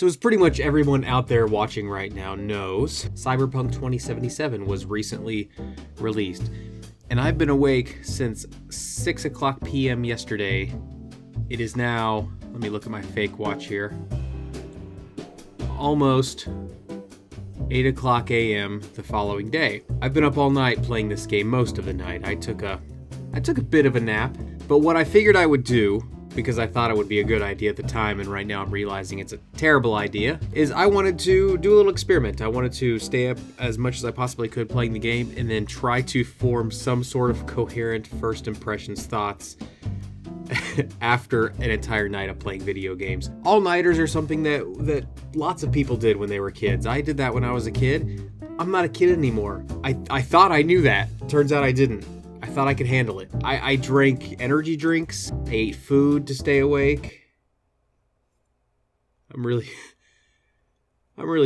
So as pretty much everyone out there watching right now knows, Cyberpunk 2077 was recently released. And I've been awake since 6 o'clock p.m. yesterday. It is now, let me look at my fake watch here, almost 8 o'clock a.m. the following day. I've been up all night playing this game, most of the night. I took a bit of a nap, but what I figured I would do, because I thought it would be a good idea at the time, and right now I'm realizing it's a terrible idea, is I wanted to do a little experiment. I wanted to stay up as much as I possibly could playing the game, and then try to form some sort of coherent first impressions thoughts after an entire night of playing video games. All-nighters are something that lots of people did when they were kids. I did that when I was a kid. I'm not a kid anymore. I thought I knew that. Turns out I didn't. I thought I could handle it. I drank energy drinks. I ate food to stay awake. I'm really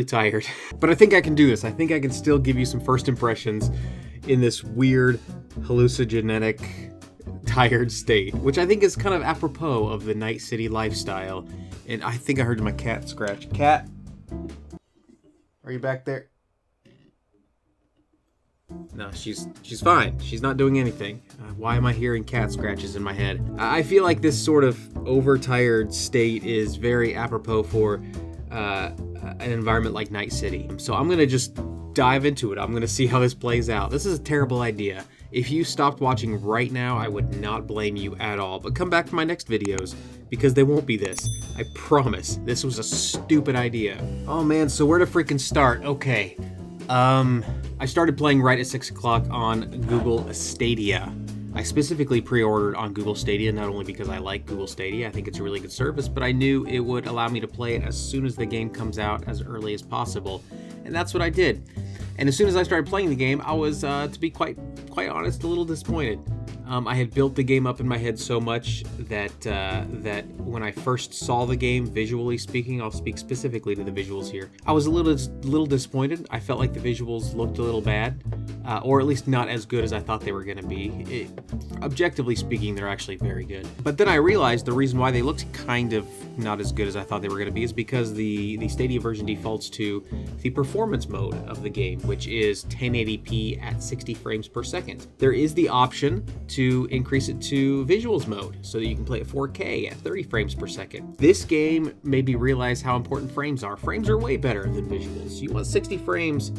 tired. But I think I can do this. I think I can still give you some first impressions in this weird, hallucinogenic, tired state, which I think is kind of apropos of the night city lifestyle. And I think I heard my cat scratch. Cat? Are you back there? No, she's fine. She's not doing anything. Why am I hearing cat scratches in my head? I feel like this sort of overtired state is very apropos for an environment like Night City. So I'm going to just dive into it. I'm going to see how this plays out. This is a terrible idea. If you stopped watching right now, I would not blame you at all. But come back to my next videos, because they won't be this. I promise. This was a stupid idea. Oh man, so where to freaking start? Okay. I started playing right at 6 o'clock on Google Stadia. I specifically pre-ordered on Google Stadia, not only because I like Google Stadia, I think it's a really good service, but I knew it would allow me to play it as soon as the game comes out, as early as possible. And that's what I did. And as soon as I started playing the game, I was, to be quite honest, a little disappointed. I had built the game up in my head so much that when I first saw the game, visually speaking, I'll speak specifically to the visuals here, I was a little disappointed. I felt like the visuals looked a little bad, or at least not as good as I thought they were going to be. Objectively speaking, they're actually very good. But then I realized the reason why they looked kind of not as good as I thought they were going to be is because the Stadia version defaults to the performance mode of the game, which is 1080p at 60 frames per second. There is the option to increase it to visuals mode so that you can play at 4K at 30 frames per second. This game made me realize how important frames are. Frames are way better than visuals. You want 60 frames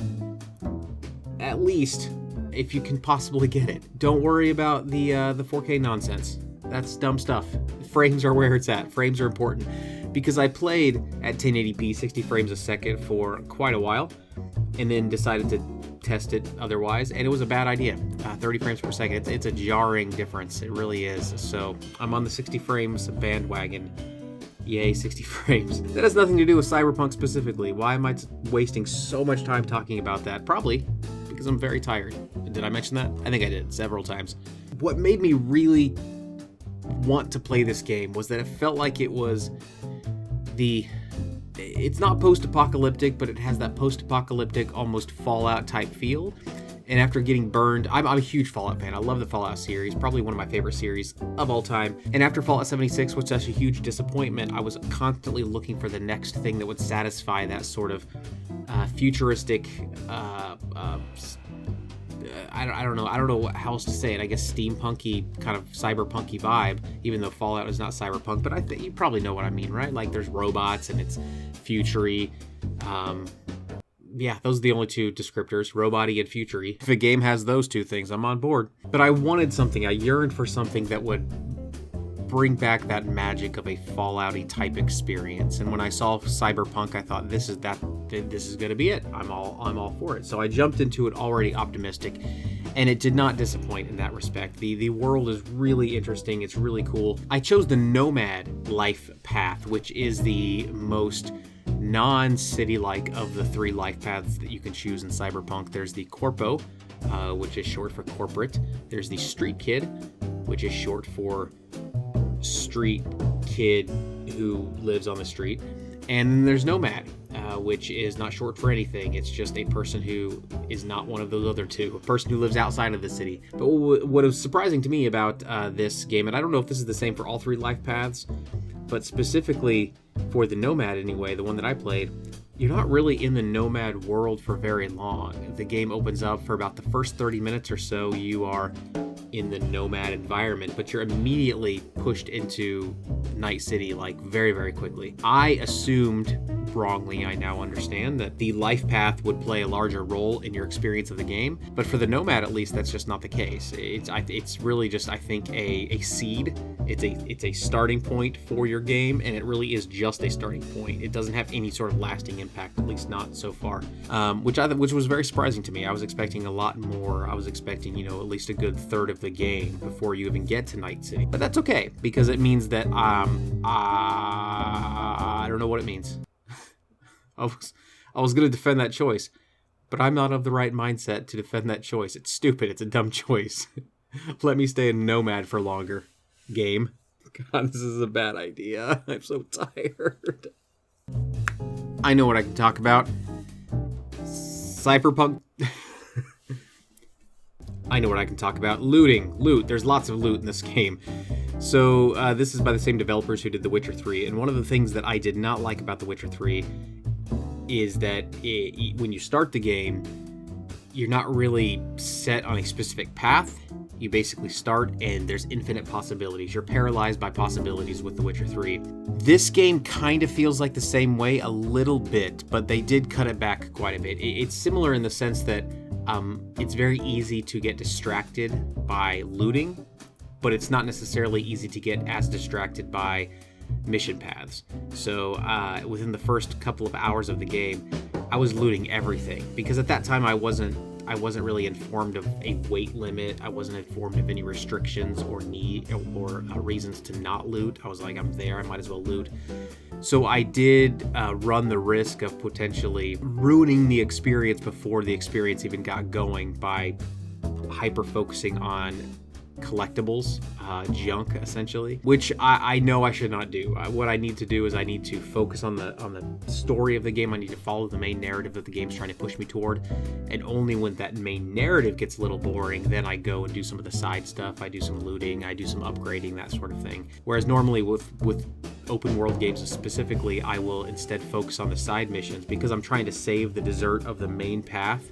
at least if you can possibly get it. Don't worry about the 4K nonsense. That's dumb stuff. Frames are where it's at. Frames are important. Because I played at 1080p 60 frames a second for quite a while and then decided to test it otherwise, and it was a bad idea. 30 frames per second, it's a jarring difference. It really is. So I'm on the 60 frames bandwagon. Yay, 60 frames. That has nothing to do with Cyberpunk specifically. Why am I wasting so much time talking about that? Probably because I'm very tired. Did I mention that? I think I did several times. What made me really want to play this game was that it felt like it was it's not post-apocalyptic, but it has that post-apocalyptic, almost Fallout type feel. And after getting burned, I'm a huge Fallout fan. I love the Fallout series, probably one of my favorite series of all time. And after Fallout 76, which was such a huge disappointment, I was constantly looking for the next thing that would satisfy that sort of futuristic, I don't know how else to say it. I guess steampunky, kind of cyberpunky vibe, even though Fallout is not cyberpunk, but I think you probably know what I mean, right? Like there's robots and it's futury. Yeah, those are the only two descriptors, robot-y and futury. If a game has those two things, I'm on board. But I wanted something, I yearned for something that would bring back that magic of a Fallout-y type experience. And when I saw Cyberpunk, I thought this is gonna be it. I'm all for it. So I jumped into it already optimistic, and it did not disappoint in that respect. The world is really interesting, it's really cool. I chose the nomad life path, which is the most non-city-like of the three life paths that you can choose in Cyberpunk. There's the Corpo, which is short for corporate. There's the Street Kid, which is short for street kid who lives on the street. And then there's Nomad, which is not short for anything. It's just a person who is not one of those other two, a person who lives outside of the city. But what was surprising to me about this game, and I don't know if this is the same for all three life paths, but specifically for the Nomad anyway, the one that I played, you're not really in the Nomad world for very long. The game opens up for about the first 30 minutes or so, you are in the Nomad environment, but you're immediately pushed into Night City like very, very quickly. I assumed, wrongly I now understand, that the life path would play a larger role in your experience of the game, but for the Nomad at least, that's just not the case. It's really just, I think, a seed. It's a starting point for your game, and it really is just a starting point. It doesn't have any sort of lasting impact, at least not so far, which was very surprising to me. I was expecting a lot more. I was expecting, at least a good third of the game before you even get to Night City. But that's okay, because it means that I don't know what it means. I was going to defend that choice, but I'm not of the right mindset to defend that choice. It's stupid. It's a dumb choice. Let me stay a Nomad for longer. Game. God, this is a bad idea. I'm so tired. I know what I can talk about. Cyberpunk. I know what I can talk about. Loot. There's lots of loot in this game. So this is by the same developers who did The Witcher 3. And one of the things that I did not like about The Witcher 3 is that when you start the game, you're not really set on a specific path. You basically start and there's infinite possibilities. You're paralyzed by possibilities with The Witcher 3. This game kind of feels like the same way a little bit, but they did cut it back quite a bit. It's similar in the sense that it's very easy to get distracted by looting, but it's not necessarily easy to get as distracted by mission paths. So within the first couple of hours of the game, I was looting everything because at that time I wasn't really informed of a weight limit. I wasn't informed of any restrictions or reasons to not loot. I was like, I'm there, I might as well loot. So I did run the risk of potentially ruining the experience before the experience even got going by hyper-focusing on collectibles, junk essentially, which I know I should not do. What I need to do is I need to focus on the story of the game. I need to follow the main narrative that the game's trying to push me toward, and only when that main narrative gets a little boring, then I go and do some of the side stuff. I do some looting, I do some upgrading, that sort of thing. Whereas normally with open world games specifically, I will instead focus on the side missions because I'm trying to save the dessert of the main path.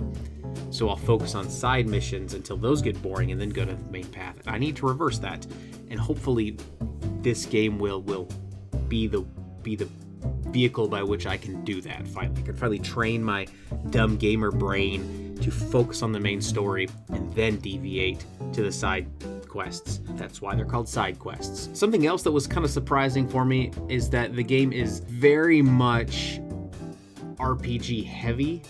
So I'll focus on side missions until those get boring and then go to the main path. I need to reverse that, and hopefully this game will be the vehicle by which I can do that finally. I can finally train my dumb gamer brain to focus on the main story and then deviate to the side quests. That's why they're called side quests. Something else that was kind of surprising for me is that the game is very much RPG heavy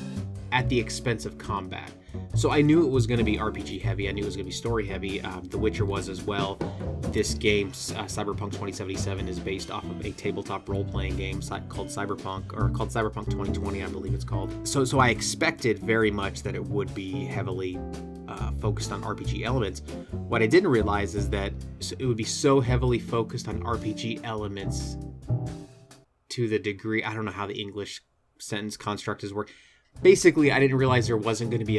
at the expense of combat. So I knew it was going to be RPG heavy. I knew it was going to be story heavy. The Witcher was as well. This game, Cyberpunk 2077, is based off of a tabletop role-playing game called Cyberpunk 2020, I believe it's called. So I expected very much that it would be heavily focused on RPG elements. What I didn't realize is that it would be so heavily focused on RPG elements to the degree, I don't know how the English sentence construct is work. Basically, I didn't realize there wasn't going to be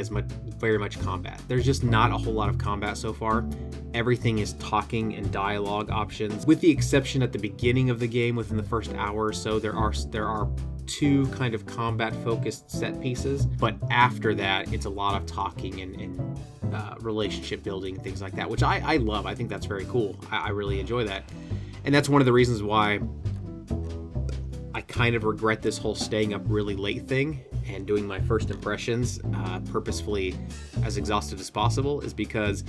very much combat. There's just not a whole lot of combat so far. Everything is talking and dialogue options, with the exception at the beginning of the game, within the first hour or so, there are two kind of combat-focused set pieces, but after that, it's a lot of talking and relationship building, things like that, which I love. I think that's very cool. I really enjoy that. And that's one of the reasons why I kind of regret this whole staying up really late thing and doing my first impressions purposefully as exhausted as possible, is because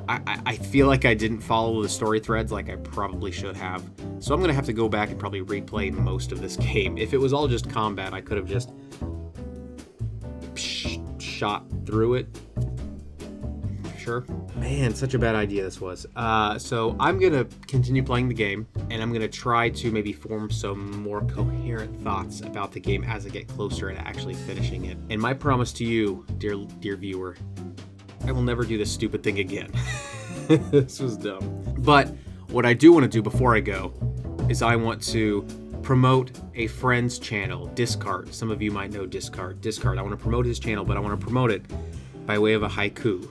I feel like I didn't follow the story threads like I probably should have. So I'm going to have to go back and probably replay most of this game. If it was all just combat, I could have just shot through it. Sure. Man, such a bad idea this was. So I'm going to continue playing the game, and I'm going to try to maybe form some more coherent thoughts about the game as I get closer to actually finishing it. And my promise to you, dear viewer, I will never do this stupid thing again. This was dumb. But what I do want to do before I go is I want to promote a friend's channel, Discard. Some of you might know Discard. I want to promote his channel, but I want to promote it by way of a haiku.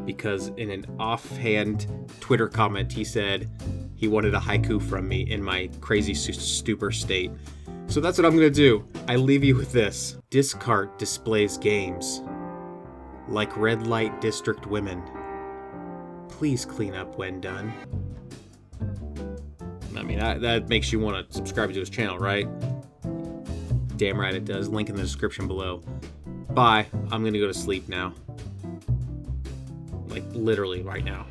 Because in an offhand Twitter comment, he said, He wanted a haiku from me in my crazy stupor state. So that's what I'm going to do. I leave you with this. Discart displays games. Like red light district women. Please clean up when done. I mean, that makes you want to subscribe to his channel, right? Damn right it does. Link in the description below. Bye. I'm going to go to sleep now. Like, literally right now.